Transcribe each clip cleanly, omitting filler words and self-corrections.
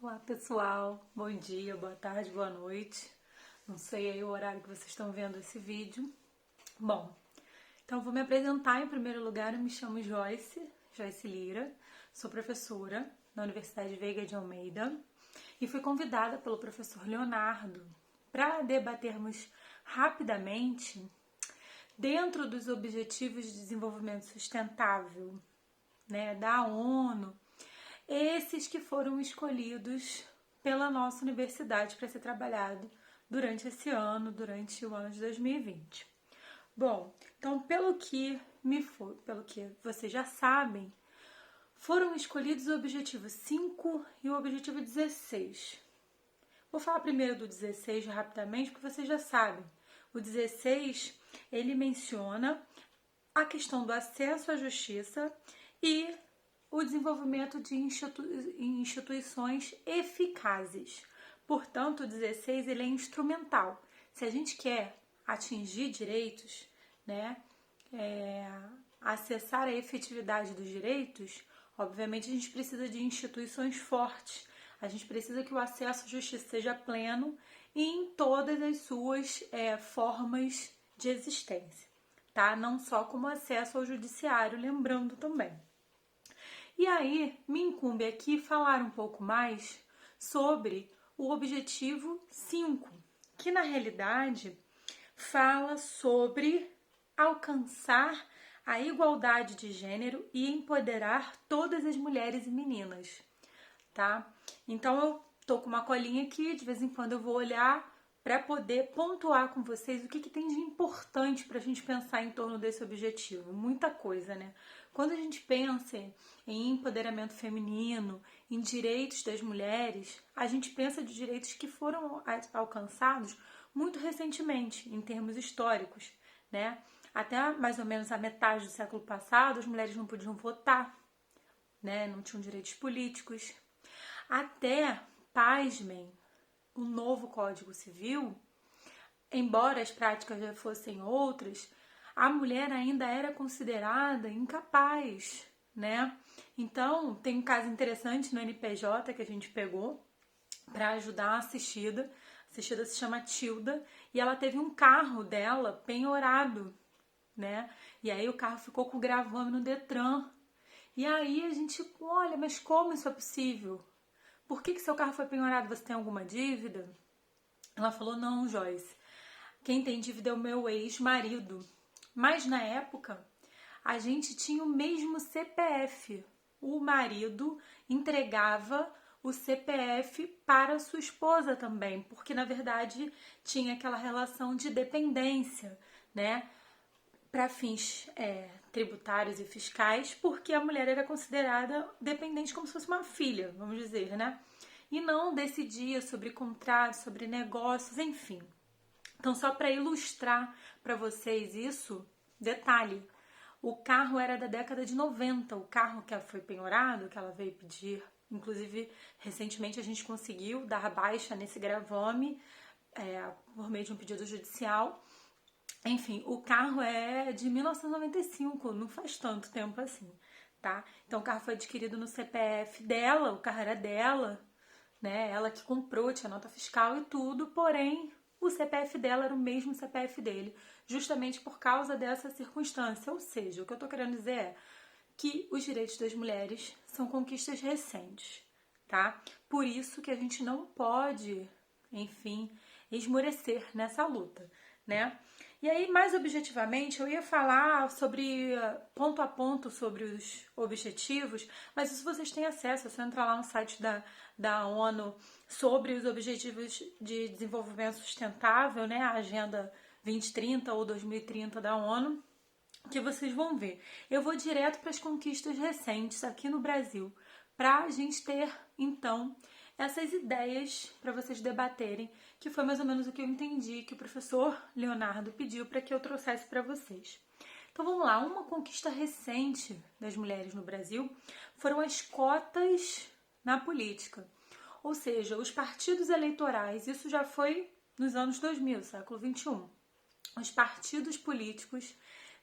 Olá pessoal, bom dia, boa tarde, boa noite. Não sei aí o horário que vocês estão vendo esse vídeo. Bom, então vou me apresentar em primeiro lugar. Eu me chamo Joyce Lira, sou professora na Universidade Veiga de Almeida e fui convidada pelo professor Leonardo para debatermos rapidamente dentro dos Objetivos de Desenvolvimento Sustentável, da ONU, esses que foram escolhidos pela nossa universidade para ser trabalhado durante esse ano, durante o ano de 2020. Bom, então pelo que vocês já sabem, foram escolhidos o objetivo 5 e o objetivo 16. Vou falar primeiro do 16 rapidamente, porque vocês já sabem. O 16, ele menciona a questão do acesso à justiça e o desenvolvimento de instituições eficazes. Portanto, o 16 ele é instrumental. Se a gente quer atingir direitos, acessar a efetividade dos direitos, obviamente a gente precisa de instituições fortes. A gente precisa que o acesso à justiça seja pleno e em todas as suas formas de existência, tá? Não só como acesso ao judiciário, lembrando também. E aí, me incumbe aqui falar um pouco mais sobre o objetivo 5, que na realidade fala sobre alcançar a igualdade de gênero e empoderar todas as mulheres e meninas, tá? Então eu tô com uma colinha aqui, de vez em quando eu vou olhar para poder pontuar com vocês o que tem de importante para a gente pensar em torno desse objetivo. Muita coisa, né? Quando a gente pensa em empoderamento feminino, em direitos das mulheres, a gente pensa de direitos que foram alcançados muito recentemente, em termos históricos, né? Até mais ou menos a metade do século passado, as mulheres não podiam votar, né? Não tinham direitos políticos. Até, pasmem, o novo Código Civil, embora as práticas já fossem outras, a mulher ainda era considerada incapaz, né? Então, tem um caso interessante no NPJ que a gente pegou para ajudar a assistida. A assistida se chama Tilda e ela teve um carro dela penhorado, né? E aí o carro ficou com o gravame no Detran. E aí a gente, olha, mas como isso é possível? Por que seu carro foi penhorado? Você tem alguma dívida? Ela falou, não, Joyce, quem tem dívida é o meu ex-marido. Mas na época, a gente tinha o mesmo CPF. O marido entregava o CPF para sua esposa também, porque na verdade tinha aquela relação de dependência, né? Para fins tributários e fiscais, porque a mulher era considerada dependente como se fosse uma filha, vamos dizer, né? E não decidia sobre contratos, sobre negócios, enfim. Então, só para ilustrar para vocês isso, detalhe, o carro era da década de 90, o carro que foi penhorado, que ela veio pedir, inclusive recentemente a gente conseguiu dar baixa nesse gravame por meio de um pedido judicial. Enfim, o carro é de 1995, não faz tanto tempo assim, tá? Então o carro foi adquirido no CPF dela, o carro era dela, né? Ela que comprou, tinha nota fiscal e tudo, porém o CPF dela era o mesmo CPF dele, justamente por causa dessa circunstância. Ou seja, o que eu tô querendo dizer é que os direitos das mulheres são conquistas recentes, tá? Por isso que a gente não pode, enfim, esmorecer nessa luta, né? E aí, mais objetivamente, eu ia falar sobre, ponto a ponto, sobre os objetivos, mas isso vocês têm acesso, é só entrar lá no site da ONU sobre os Objetivos de Desenvolvimento Sustentável, né, a Agenda 2030 ou 2030 da ONU, que vocês vão ver. Eu vou direto para as conquistas recentes aqui no Brasil, para a gente ter, então, essas ideias para vocês debaterem, que foi mais ou menos o que eu entendi que o professor Leonardo pediu para que eu trouxesse para vocês. Então vamos lá, uma conquista recente das mulheres no Brasil foram as cotas na política. Ou seja, os partidos eleitorais, isso já foi nos anos 2000, século 21. Os partidos políticos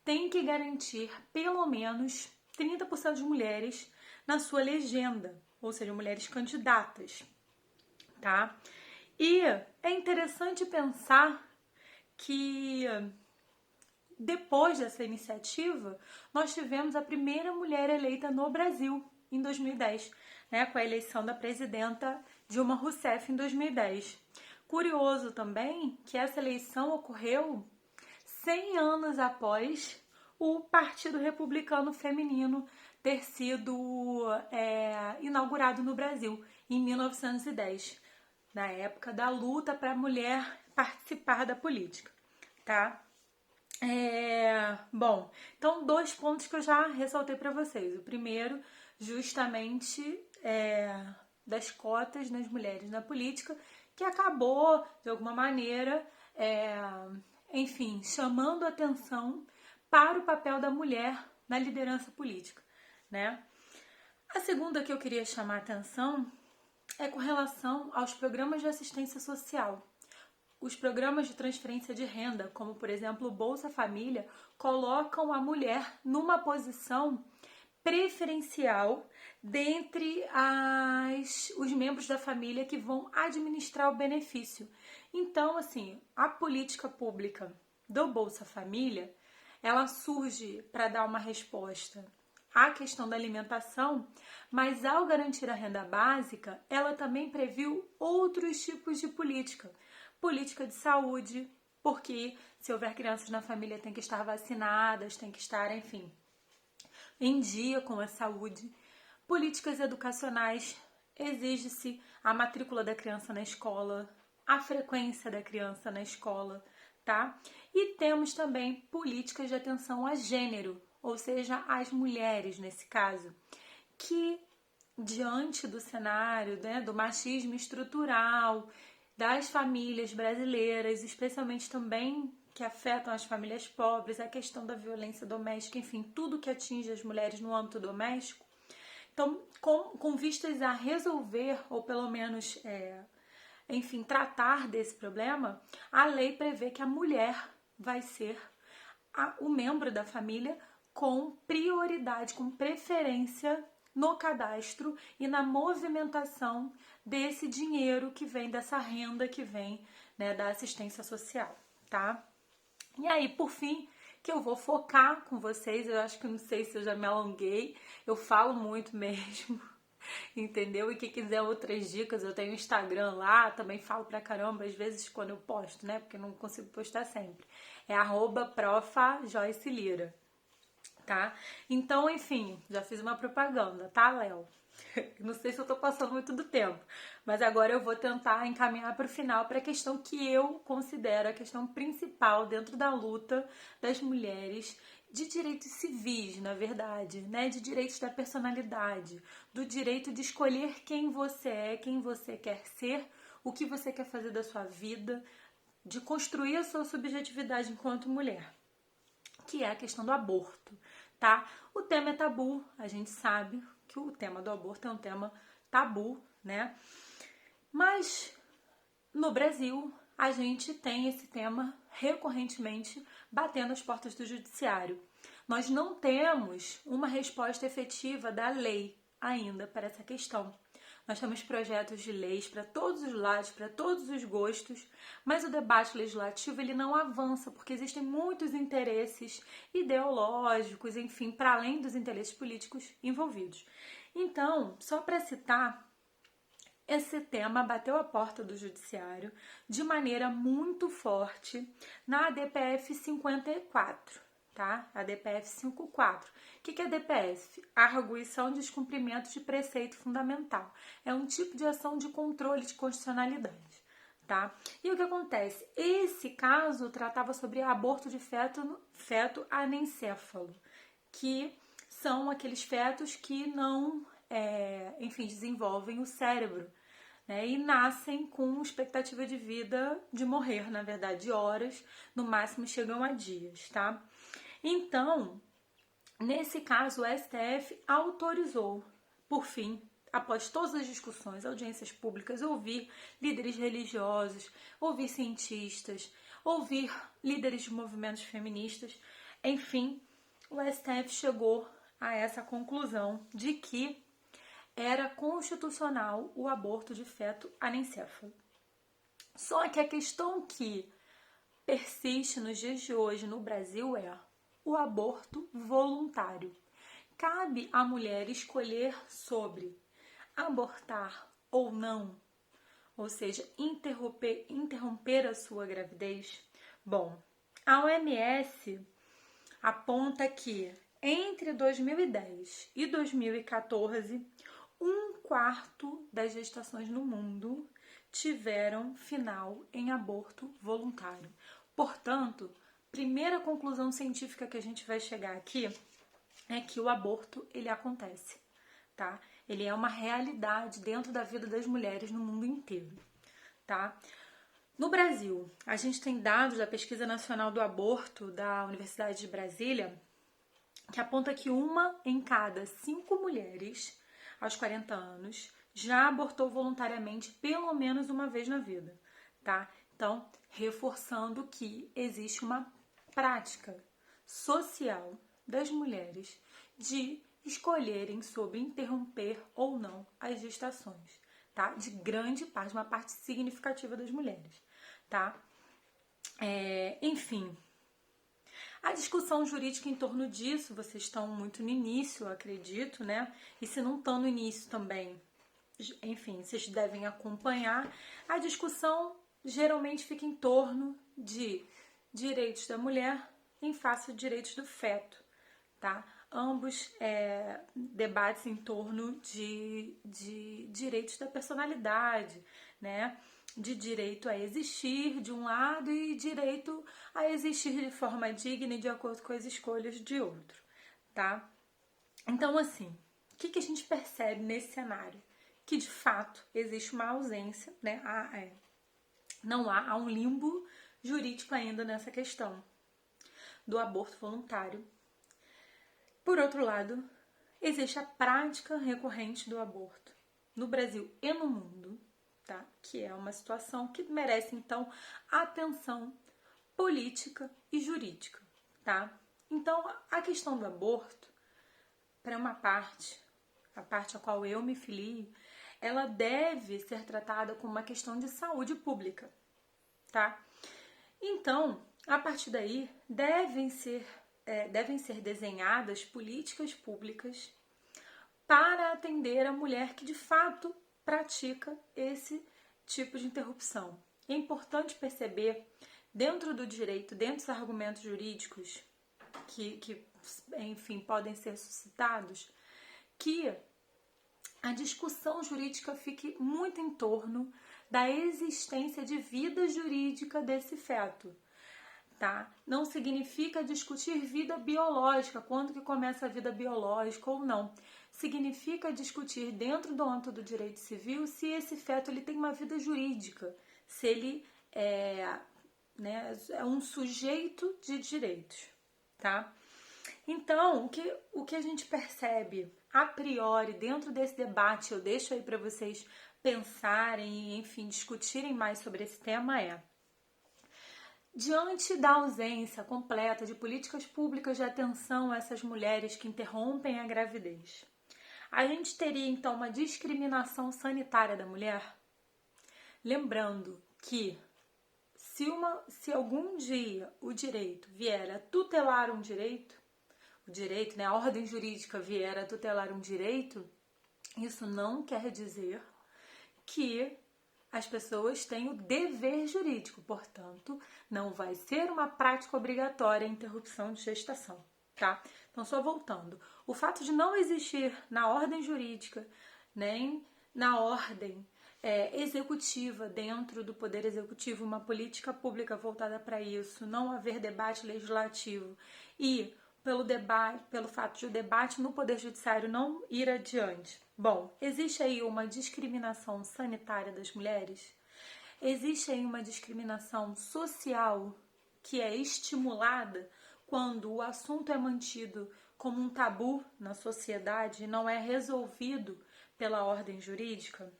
têm que garantir pelo menos 30% de mulheres na sua legenda, ou seja, mulheres candidatas. tá? E é interessante pensar que depois dessa iniciativa, nós tivemos a primeira mulher eleita no Brasil em 2010, né, com a eleição da presidenta Dilma Rousseff em 2010. Curioso também que essa eleição ocorreu 100 anos após o Partido Republicano Feminino ter sido inaugurado no Brasil, em 1910, na época da luta para a mulher participar da política, tá? Bom, então 2 pontos que eu já ressaltei para vocês. O primeiro, justamente das cotas das mulheres na política, que acabou, de alguma maneira, enfim, chamando atenção para o papel da mulher na liderança política, né? A segunda que eu queria chamar atenção é com relação aos programas de assistência social. Os programas de transferência de renda, como por exemplo o Bolsa Família, colocam a mulher numa posição preferencial dentre os membros da família que vão administrar o benefício. Então, assim, a política pública do Bolsa Família, ela surge para dar uma resposta à questão da alimentação, mas ao garantir a renda básica, ela também previu outros tipos de política. Política de saúde, porque se houver crianças na família tem que estar vacinadas, tem que estar, enfim, em dia com a saúde. Políticas educacionais, exige-se a matrícula da criança na escola, a frequência da criança na escola, tá? E temos também políticas de atenção a gênero, ou seja, as mulheres nesse caso, que diante do cenário, né, do machismo estrutural, das famílias brasileiras, especialmente também que afetam as famílias pobres, a questão da violência doméstica, enfim, tudo que atinge as mulheres no âmbito doméstico. Então, com vistas a resolver, ou pelo menos, enfim, tratar desse problema, a lei prevê que a mulher vai ser o membro da família com prioridade, com preferência no cadastro e na movimentação desse dinheiro que vem, dessa renda que vem, né, da assistência social, tá? E aí, por fim, que eu vou focar com vocês, eu acho que não sei se eu já me alonguei, eu falo muito mesmo, entendeu? E quem quiser outras dicas, eu tenho Instagram lá, também falo pra caramba, às vezes quando eu posto, né, porque eu não consigo postar sempre. É @profa.joycelira. Tá? Então, enfim, já fiz uma propaganda, tá, Léo? Não sei se eu tô passando muito do tempo, mas agora eu vou tentar encaminhar para o final para a questão que eu considero a questão principal dentro da luta das mulheres de direitos civis, na verdade, né? De direitos da personalidade, do direito de escolher quem você é, quem você quer ser, o que você quer fazer da sua vida, de construir a sua subjetividade enquanto mulher, que é a questão do aborto, tá? O tema é tabu, a gente sabe que o tema do aborto é um tema tabu, né? Mas no Brasil a gente tem esse tema recorrentemente batendo as portas do judiciário. Nós não temos uma resposta efetiva da lei ainda para essa questão. Nós temos projetos de leis para todos os lados, para todos os gostos, mas o debate legislativo ele não avança porque existem muitos interesses ideológicos, enfim, para além dos interesses políticos envolvidos. Então, só para citar, esse tema bateu a porta do judiciário de maneira muito forte na ADPF 54. Tá? A DPF 54. O que é a DPF? Arguição de descumprimento de preceito fundamental. É um tipo de ação de controle de constitucionalidade. Tá? E o que acontece? Esse caso tratava sobre aborto de feto anencéfalo, que são aqueles fetos que não, enfim, desenvolvem o cérebro, né, e nascem com expectativa de vida de morrer, na verdade, horas, no máximo chegam a dias, tá? Então, nesse caso, o STF autorizou, por fim, após todas as discussões, audiências públicas, ouvir líderes religiosos, ouvir cientistas, ouvir líderes de movimentos feministas, enfim, o STF chegou a essa conclusão de que era constitucional o aborto de feto anencefalo. Só que a questão que persiste nos dias de hoje no Brasil é o aborto voluntário. Cabe à mulher escolher sobre abortar ou não, ou seja, interromper a sua gravidez. Bom, a OMS aponta que entre 2010 e 2014, 1/4 das gestações no mundo tiveram final em aborto voluntário. Portanto, primeira conclusão científica que a gente vai chegar aqui é que o aborto, ele acontece, tá? Ele é uma realidade dentro da vida das mulheres no mundo inteiro, tá? No Brasil, a gente tem dados da Pesquisa Nacional do Aborto da Universidade de Brasília, que aponta que 1 em cada 5 mulheres aos 40 anos já abortou voluntariamente pelo menos uma vez na vida, tá? Então, reforçando que existe uma prática social das mulheres de escolherem sobre interromper ou não as gestações, tá? De grande parte, uma parte significativa das mulheres, tá? Enfim, a discussão jurídica em torno disso, vocês estão muito no início, eu acredito, né? E se não estão no início também, enfim, vocês devem acompanhar. A discussão geralmente fica em torno de direitos da mulher em face de direitos do feto, tá? Ambos debates em torno de direitos da personalidade, né? De direito a existir de um lado e direito a existir de forma digna e de acordo com as escolhas de outro, tá? Então, assim, o que a gente percebe nesse cenário? Que, de fato, existe uma ausência, né? Não há um limbo jurídico ainda nessa questão do aborto voluntário. Por outro lado, existe a prática recorrente do aborto no Brasil e no mundo, tá? Que é uma situação que merece, então, atenção política e jurídica, tá? Então, a questão do aborto, para uma parte, a parte a qual eu me filio, ela deve ser tratada como uma questão de saúde pública, tá? Então, a partir daí, devem ser desenhadas políticas públicas para atender a mulher que de fato pratica esse tipo de interrupção. É importante perceber, dentro do direito, dentro dos argumentos jurídicos que enfim, podem ser suscitados, que a discussão jurídica fique muito em torno da existência de vida jurídica desse feto. Tá? Não significa discutir vida biológica, quando que começa a vida biológica ou não. Significa discutir dentro do âmbito do direito civil se esse feto ele tem uma vida jurídica, se ele é um sujeito de direitos, tá? Então, o que a gente percebe a priori dentro desse debate, eu deixo aí para vocês pensarem e, enfim, discutirem mais sobre esse tema diante da ausência completa de políticas públicas de atenção a essas mulheres que interrompem a gravidez, a gente teria então uma discriminação sanitária da mulher? Lembrando que se algum dia o direito vier a tutelar um direito, a ordem jurídica vier a tutelar um direito, isso não quer dizer que as pessoas têm o dever jurídico, portanto, não vai ser uma prática obrigatória a interrupção de gestação, tá? Então, só voltando, o fato de não existir na ordem jurídica, nem na ordem executiva, dentro do Poder Executivo, uma política pública voltada para isso, não haver debate legislativo e pelo fato de o debate no Poder Judiciário não ir adiante. Bom, existe aí uma discriminação sanitária das mulheres? Existe aí uma discriminação social que é estimulada quando o assunto é mantido como um tabu na sociedade e não é resolvido pela ordem jurídica?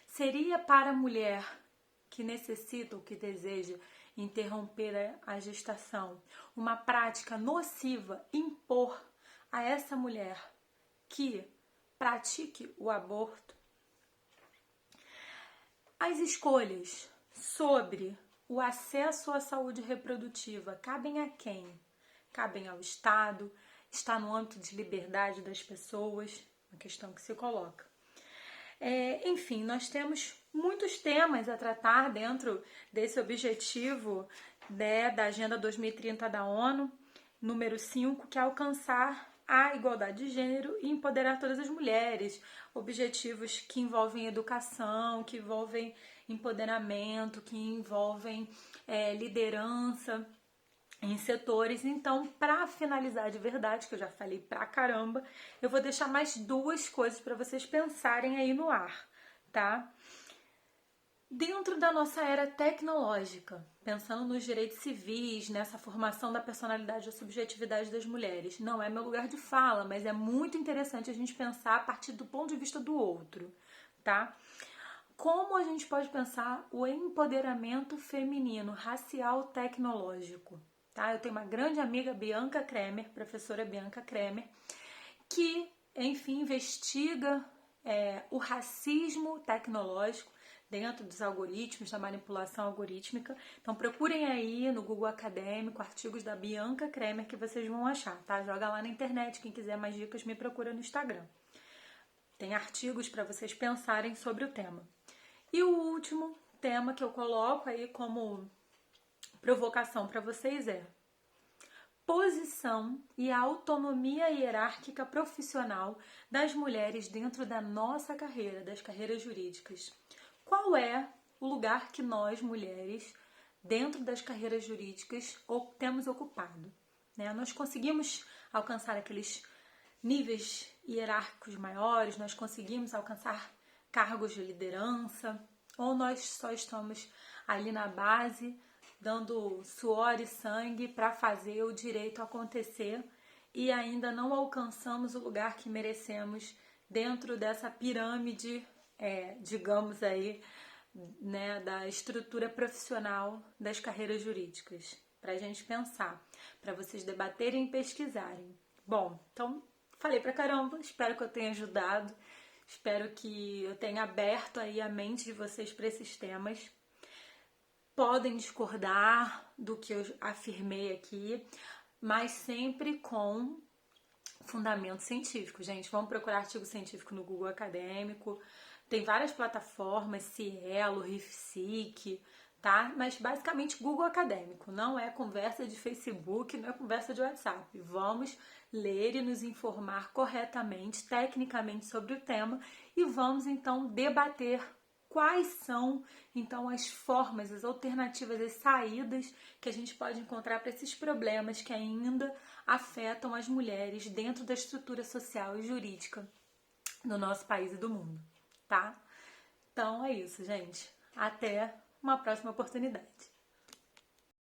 Seria para a mulher que necessita ou que deseja interromper a gestação uma prática nociva impor a essa mulher que pratique o aborto. As escolhas sobre o acesso à saúde reprodutiva cabem a quem? Cabem ao Estado? Está no âmbito de liberdade das pessoas? Uma questão que se coloca. Enfim, nós temos muitos temas a tratar dentro desse objetivo, né, da Agenda 2030 da ONU, número 5, que é alcançar a igualdade de gênero e empoderar todas as mulheres. Objetivos que envolvem educação, que envolvem empoderamento, que envolvem liderança em setores. Então, para finalizar de verdade, que eu já falei pra caramba, eu vou deixar mais 2 coisas para vocês pensarem aí no ar, tá? Dentro da nossa era tecnológica, pensando nos direitos civis, nessa formação da personalidade e da subjetividade das mulheres, não é meu lugar de fala, mas é muito interessante a gente pensar a partir do ponto de vista do outro, tá? Como a gente pode pensar o empoderamento feminino racial tecnológico? Tá? Eu tenho uma grande amiga, Bianca Kremer, professora Bianca Kremer, que, enfim, investiga o racismo tecnológico dentro dos algoritmos, da manipulação algorítmica. Então procurem aí no Google Acadêmico artigos da Bianca Kremer que vocês vão achar, tá? Joga lá na internet, quem quiser mais dicas me procura no Instagram. Tem artigos para vocês pensarem sobre o tema. E o último tema que eu coloco aí como provocação para vocês é posição e a autonomia hierárquica profissional das mulheres dentro da nossa carreira, das carreiras jurídicas. Qual é o lugar que nós, mulheres, dentro das carreiras jurídicas, temos ocupado? Né? Nós conseguimos alcançar aqueles níveis hierárquicos maiores, nós conseguimos alcançar cargos de liderança, ou nós só estamos ali na base, dando suor e sangue para fazer o direito acontecer e ainda não alcançamos o lugar que merecemos dentro dessa pirâmide, digamos aí, né, da estrutura profissional das carreiras jurídicas. Para a gente pensar, para vocês debaterem e pesquisarem. Bom, então falei pra caramba, espero que eu tenha ajudado, espero que eu tenha aberto aí a mente de vocês para esses temas. Podem discordar do que eu afirmei aqui, mas sempre com fundamento científico, gente. Vamos procurar artigo científico no Google Acadêmico. Tem várias plataformas, Cielo, RiffSeek, tá? Mas basicamente Google Acadêmico. Não é conversa de Facebook, não é conversa de WhatsApp. Vamos ler e nos informar corretamente, tecnicamente sobre o tema e vamos então debater quais são, então, as formas, as alternativas, as saídas que a gente pode encontrar para esses problemas que ainda afetam as mulheres dentro da estrutura social e jurídica do nosso país e do mundo, tá? Então é isso, gente. Até uma próxima oportunidade.